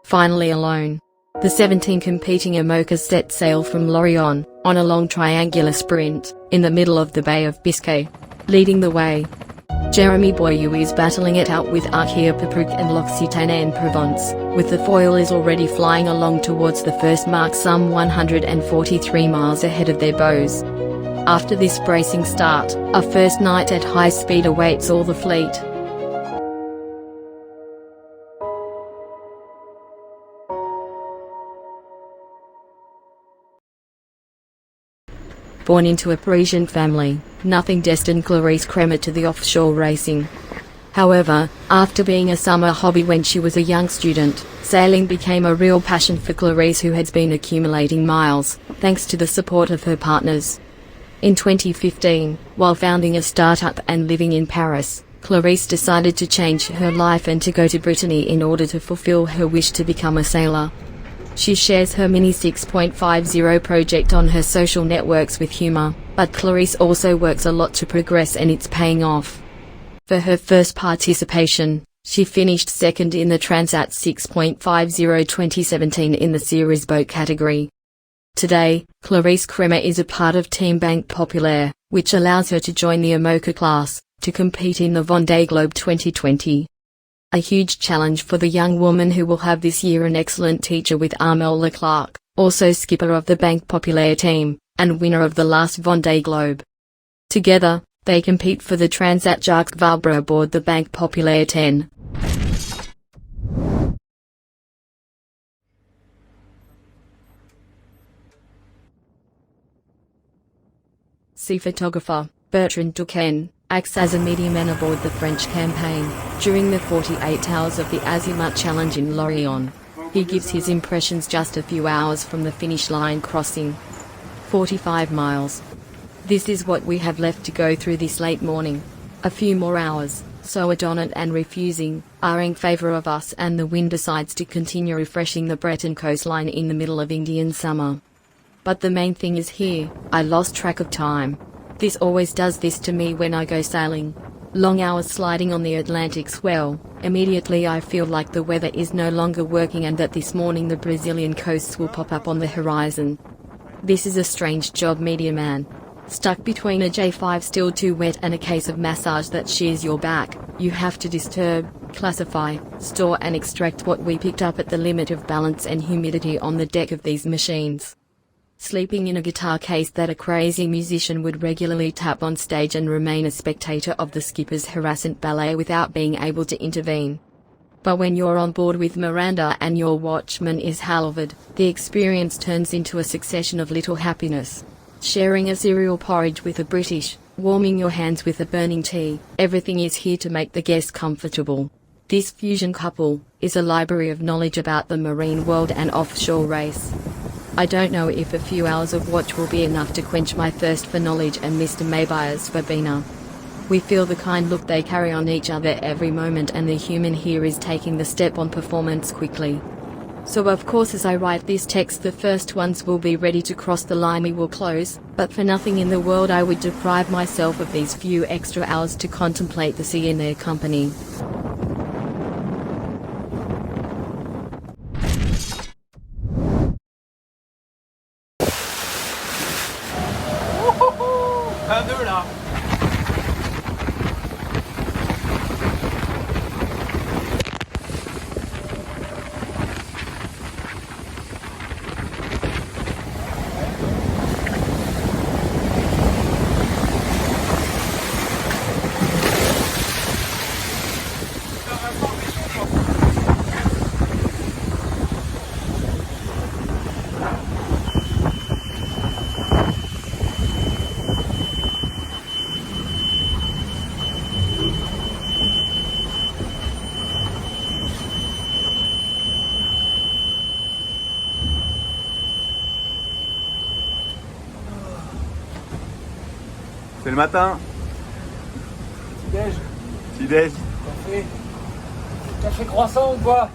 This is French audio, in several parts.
Finally alone. The 17 competing IMOCAs set sail from Lorient, on a long triangular sprint, in the middle of the Bay of Biscay. Leading the way, Jeremy Boyou is battling it out with Arkia Papruk and L'Occitane Provence, with the foilers already flying along towards the first mark some 143 miles ahead of their bows. After this bracing start, a first night at high speed awaits all the fleet. Born into a Parisian family, nothing destined Clarisse Cremer to the offshore racing. However, after being a summer hobby when she was a young student, sailing became a real passion for Clarisse, who has been accumulating miles, thanks to the support of her partners. In 2015, while founding a startup and living in Paris, Clarisse decided to change her life and to go to Brittany in order to fulfill her wish to become a sailor. She shares her Mini 6.50 project on her social networks with humor, but Clarisse also works a lot to progress, and it's paying off. For her first participation, she finished second in the Transat 6.50 2017 in the series boat category. Today, Clarisse Cremer is a part of Team Banque Populaire, which allows her to join the IMOCA class, to compete in the Vendée Globe 2020. A huge challenge for the young woman, who will have this year an excellent teacher with Armel Leclerc, also skipper of the Banque Populaire team, and winner of the last Vendée Globe. Together, they compete for the Transat Jacques Vabre aboard the Banque Populaire 10. Sea photographer Bertrand Duquesne acts as a media man aboard the French campaign during the 48 hours of the Azimut Challenge in Lorient. He gives his impressions just a few hours from the finish line crossing. 45 miles. This is what we have left to go through this late morning. A few more hours, so adonant and refusing, are in favor of us, and the wind decides to continue refreshing the Breton coastline in the middle of Indian summer. But the main thing is here, I lost track of time. This always does this to me when I go sailing. Long hours sliding on the Atlantic swell, immediately I feel like the weather is no longer working and that this morning the Brazilian coasts will pop up on the horizon. This is a strange job, media man. Stuck between a J5 still too wet and a case of massage that shears your back, you have to disturb, classify, store and extract what we picked up at the limit of balance and humidity on the deck of these machines. Sleeping in a guitar case that a crazy musician would regularly tap on stage, and remain a spectator of the skipper's harassment ballet without being able to intervene. But when you're on board with Miranda and your watchman is Halvard, the experience turns into a succession of little happiness. Sharing a cereal porridge with a British, warming your hands with a burning tea, everything is here to make the guest comfortable. This fusion couple is a library of knowledge about the marine world and offshore race. I don't know if a few hours of watch will be enough to quench my thirst for knowledge and Mr. Maybuyer's Fabina. We feel the kind look they carry on each other every moment, and the human here is taking the step on performance quickly. So of course as I write this text the first ones will be ready to cross the line, we will close, but for nothing in the world I would deprive myself of these few extra hours to contemplate the sea in their company. C'est le matin. Petit-déj. Petit-déj. Café. Café croissant ou quoi?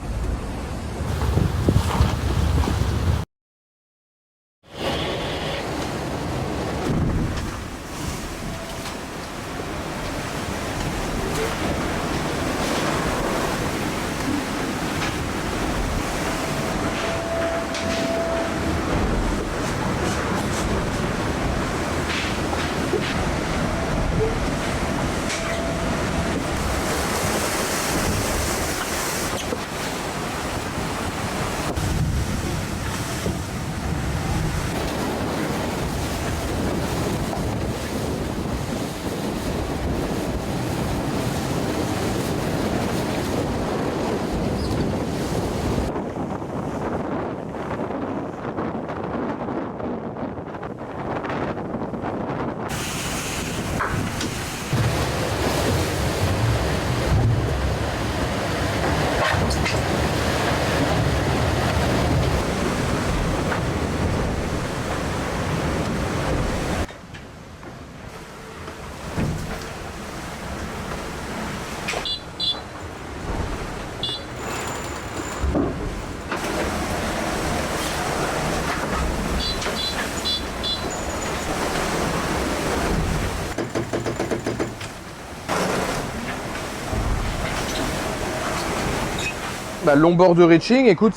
Longboard de reaching, écoute,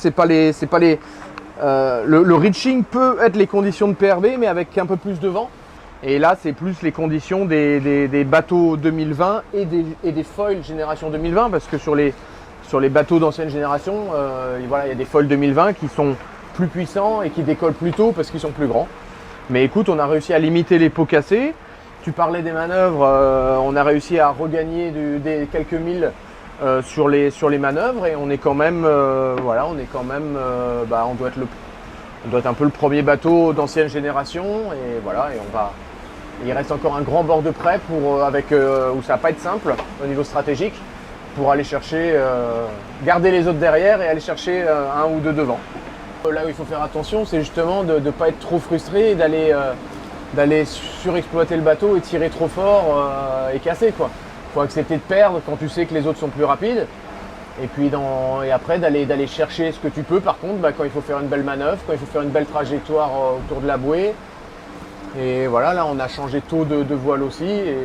le reaching peut être les conditions de PRB, mais avec un peu plus de vent. Et là, c'est plus les conditions des bateaux 2020 et des foils génération 2020, parce que sur les bateaux d'ancienne génération, voilà, il y a des foils 2020 qui sont plus puissants et qui décollent plus tôt parce qu'ils sont plus grands. Mais écoute, on a réussi à limiter les pots cassés. Tu parlais des manœuvres, on a réussi à regagner des quelques milles sur les manœuvres, et on est quand même, voilà, on doit être un peu le premier bateau d'ancienne génération, et voilà, il reste encore un grand bord de près où ça va pas être simple au niveau stratégique pour aller chercher, garder les autres derrière et aller chercher un ou deux devant. Là où il faut faire attention, c'est justement de ne pas être trop frustré et d'aller surexploiter le bateau et tirer trop fort et casser, quoi. Faut accepter de perdre quand tu sais que les autres sont plus rapides. Et puis après d'aller chercher ce que tu peux, par contre, quand il faut faire une belle manœuvre, quand il faut faire une belle trajectoire autour de la bouée. Et voilà, là on a changé de taux de voile aussi. Et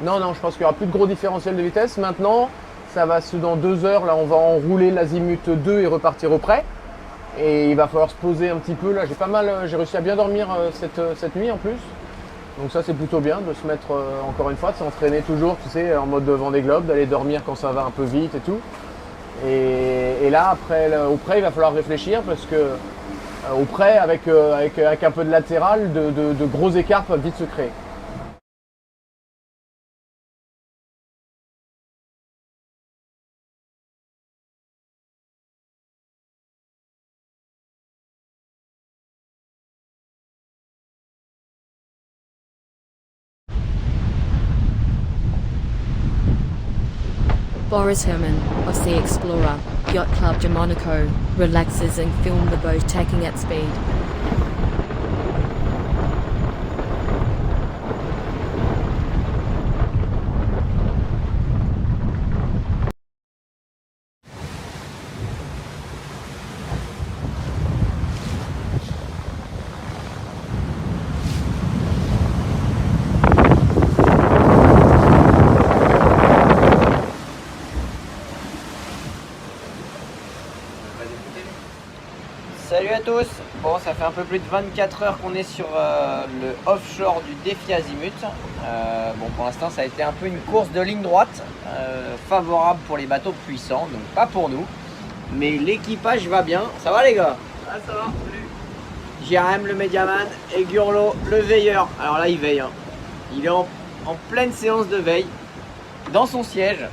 non, je pense qu'il n'y aura plus de gros différentiel de vitesse. Maintenant, dans 2 heures, là on va enrouler l'azimut 2 et repartir au près. Et il va falloir se poser un petit peu. Là j'ai réussi à bien dormir cette nuit en plus. Donc ça c'est plutôt bien de se mettre encore une fois, de s'entraîner toujours, tu sais, en mode Vendée Globe, d'aller dormir quand ça va un peu vite et tout. Et là après au près il va falloir réfléchir, parce que au près avec un peu de latéral, de gros écarts peuvent vite se créer. Boris Herman, of Sea Explorer, Yacht Club de Monaco, relaxes and films the boat tacking at speed. Salut à tous. Bon, ça fait un peu plus de 24 heures qu'on est sur le offshore du défi Azimut. Bon, pour l'instant ça a été un peu une course de ligne droite, favorable pour les bateaux puissants, donc pas pour nous. Mais l'équipage va bien. Ça va les gars? Ah, ça va, salut. JRM le médiaman et Gurlo le veilleur. Alors là il veille, hein. Il est en pleine séance de veille dans son siège.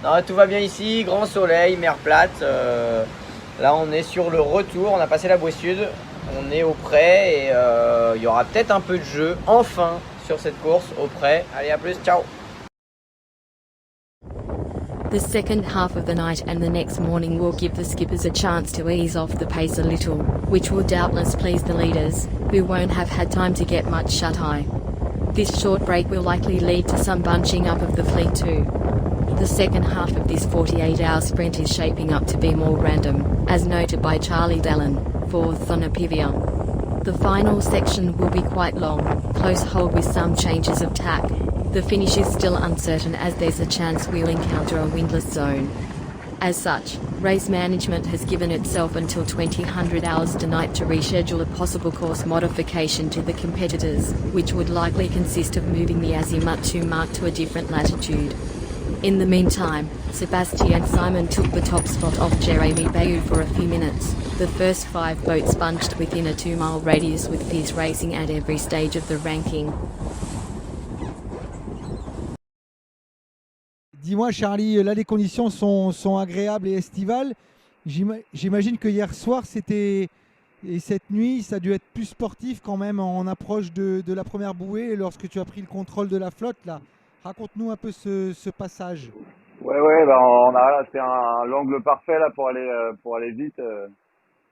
Non, tout va bien ici, grand soleil, mer plate. Là on est sur le retour, on a passé la bouée sud, on est au près, et il y aura peut-être un peu de jeu enfin sur cette course au près. Allez, à plus, ciao. The second half of the night and the next morning will give the skippers a chance to ease off the pace a little, which will doubtless please the leaders, who won't have had time to get much shut-eye. This short break will likely lead to some bunching up of the fleet too. The second half of this 48-hour sprint is shaping up to be more random, as noted by Charlie Dallin, 4th on Apivia. The final section will be quite long, close hold with some changes of tack. The finish is still uncertain, as there's a chance we'll encounter a windless zone. As such, race management has given itself until 2000 hours tonight to reschedule a possible course modification to the competitors, which would likely consist of moving the Azimut 2 mark to a different latitude. In the meantime, Sebastian Simon took the top spot off Jeremy Bayou for a few minutes. The first 5 boats bunched within a 2-mile radius, with fierce racing at every stage of the ranking. Dis-moi Charlie, là les conditions sont agréables et estivales. J'imagine que hier soir et cette nuit, ça a dû être plus sportif quand même en approche de la première bouée lorsque tu as pris le contrôle de la flotte là. Raconte-nous un peu ce passage. Ouais, c'est l'angle parfait là pour aller vite.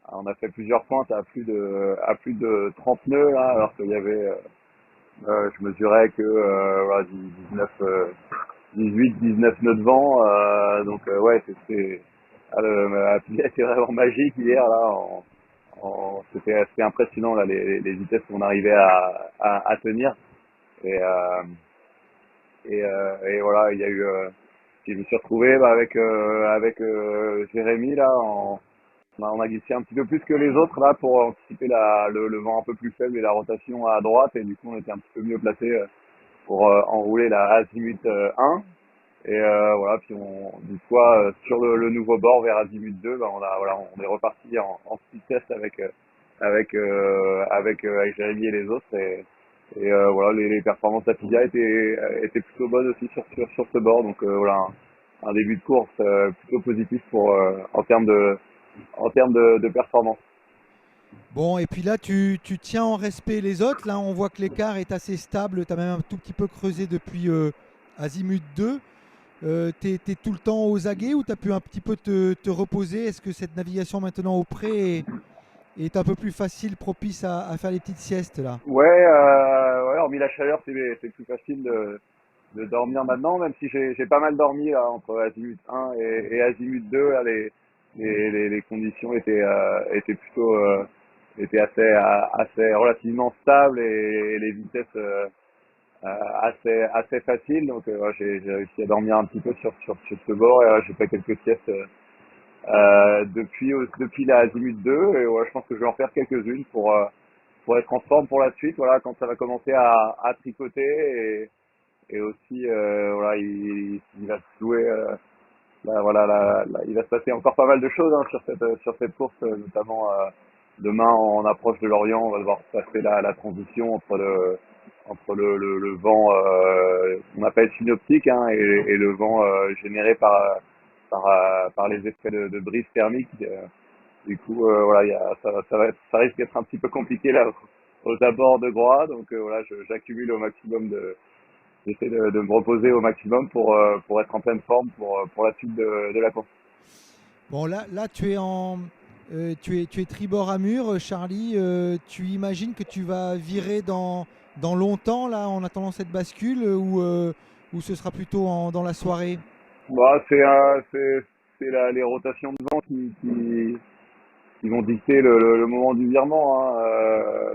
On a fait plusieurs pointes à plus de 30 nœuds là, alors qu'il y avait, je mesurais que voilà, 18, 19 nœuds de vent. Donc ouais, la pilier était vraiment magique hier là. C'était impressionnant là les vitesses qu'on arrivait à tenir. Et voilà, il y a eu Puis je me suis retrouvé avec Jérémy là, on a glissé un petit peu plus que les autres là pour anticiper le vent un peu plus faible et la rotation à droite, et du coup on était un petit peu mieux placé pour enrouler la Azimut 1. Et voilà, puis du coup sur le nouveau bord vers Azimut 2, on est reparti en speed test avec Jérémy et les autres, et voilà, les performances d'Apivia étaient plutôt bonnes aussi sur ce bord, donc voilà, un début de course plutôt positif pour en termes de performance. Bon, et puis là, tu tiens en respect les autres. Là, on voit que l'écart est assez stable. Tu as même un tout petit peu creusé depuis Azimut 2. Tu es tout le temps aux aguets ou tu as pu un petit peu te reposer? Est-ce que cette navigation maintenant au pré est un peu plus facile, propice à faire les petites siestes là? Ouais, hormis la chaleur, c'est plus facile de dormir maintenant, même si j'ai pas mal dormi là, entre Azimut 1 et Azimut 2. Là, les conditions étaient plutôt étaient assez relativement stables, et les vitesses assez faciles. Donc ouais, j'ai réussi à dormir un petit peu sur ce bord, et j'ai fait quelques siestes depuis la Azimut 2, et ouais, je pense que je vais en faire quelques-unes pour être en forme pour la suite. Voilà, quand ça va commencer à tricoter, et aussi voilà, il va se jouer là, voilà, il va se passer encore pas mal de choses hein, sur cette course, notamment demain on approche de Lorient, on va devoir passer la transition entre le vent qu'on appelle synoptique hein, et le vent généré par les effets de brise thermique. Du coup, voilà, ça risque d'être un petit peu compliqué là aux abords de Groix, donc voilà, j'accumule au maximum j'essaie de me reposer au maximum pour être en pleine forme pour la suite de la course. Bon, là tu es tribord à mur, Charlie. Tu imagines que tu vas virer dans longtemps là en attendant cette bascule ou ce sera plutôt dans la soirée? Bah, les rotations de vent qui vont dicter le moment du virement, hein.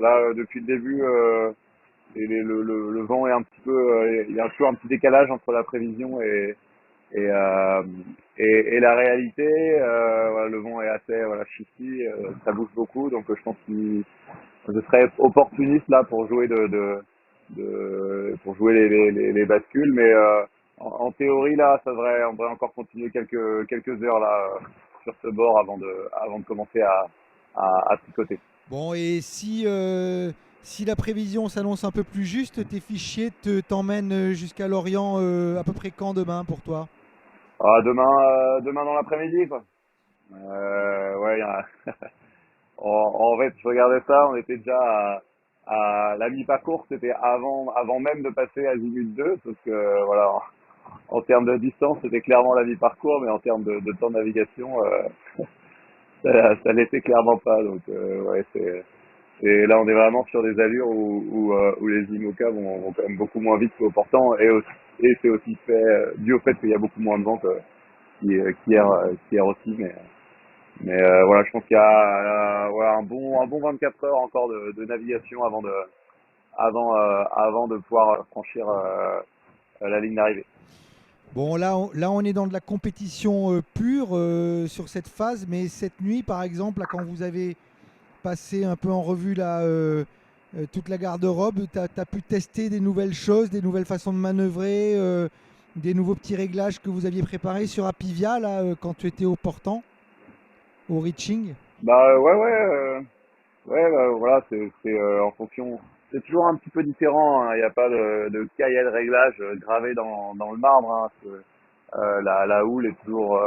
Là, depuis le début, le vent est un petit peu, il y a toujours un petit décalage entre la prévision et, euh, et la réalité. Voilà, le vent est assez voilà, shifty, ça bouge beaucoup, donc je pense que je serais opportuniste là pour jouer pour jouer les bascules, mais en théorie là, on devrait encore continuer quelques heures là sur ce bord avant de commencer à tricoter. Bon, et si la prévision s'annonce un peu plus juste, tes fichiers t'emmènent jusqu'à Lorient à peu près quand demain pour toi? Demain dans l'après-midi quoi. Ouais, en fait, je regardais ça, on était déjà à la mi-parcours, c'était avant même de passer à Azimut 2, parce que voilà, en termes de distance, c'était clairement la mi-parcours, mais en termes de temps de navigation, ça l'était clairement pas. Donc ouais, et là, on est vraiment sur des allures où les IMOCA vont quand même beaucoup moins vite qu'au portant, et c'est aussi fait dû au fait qu'il y a beaucoup moins de vent qu'hier aussi, mais voilà, je pense qu'il y a voilà, un bon 24 heures encore de navigation avant de pouvoir franchir la ligne d'arrivée. Bon, là, on est dans de la compétition pure sur cette phase, mais cette nuit, par exemple, là, quand vous avez passé un peu en revue toute la garde-robe, tu as pu tester des nouvelles choses, des nouvelles façons de manœuvrer, des nouveaux petits réglages que vous aviez préparés sur Apivia là, quand tu étais au portant, au reaching? Bah ouais, bah, voilà, c'est en fonction. C'est toujours un petit peu différent, hein. Il n'y a pas de cahier de réglage gravé dans le marbre, hein. La houle est toujours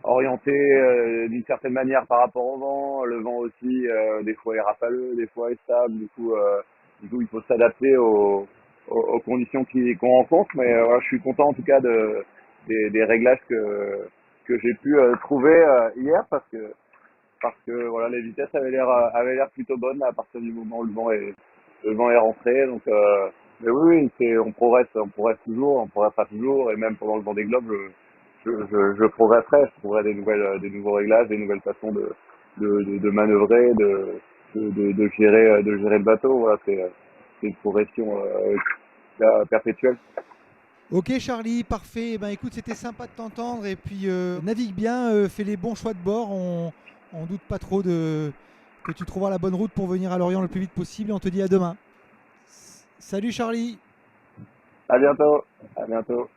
orientée d'une certaine manière par rapport au vent. Le vent aussi, des fois est rafaleux, des fois est stable. Du coup, il faut s'adapter aux conditions qu'on rencontre. Mais voilà, je suis content en tout cas des réglages que j'ai pu trouver hier, parce que voilà, les vitesses avaient l'air plutôt bonnes là, à partir du moment où le vent est rentré. Donc mais oui, on progresse pas toujours, et même pendant le Vendée Globe, je progresserai, je trouverai des nouveaux réglages, des nouvelles façons de manœuvrer, de gérer le bateau. Voilà, c'est une progression perpétuelle. Ok Charlie, parfait. Eh ben, écoute, c'était sympa de t'entendre et puis navigue bien, fais les bons choix de bord. On doute pas trop que tu trouveras la bonne route pour venir à Lorient le plus vite possible et on te dit à demain. Salut Charlie. À bientôt. À bientôt.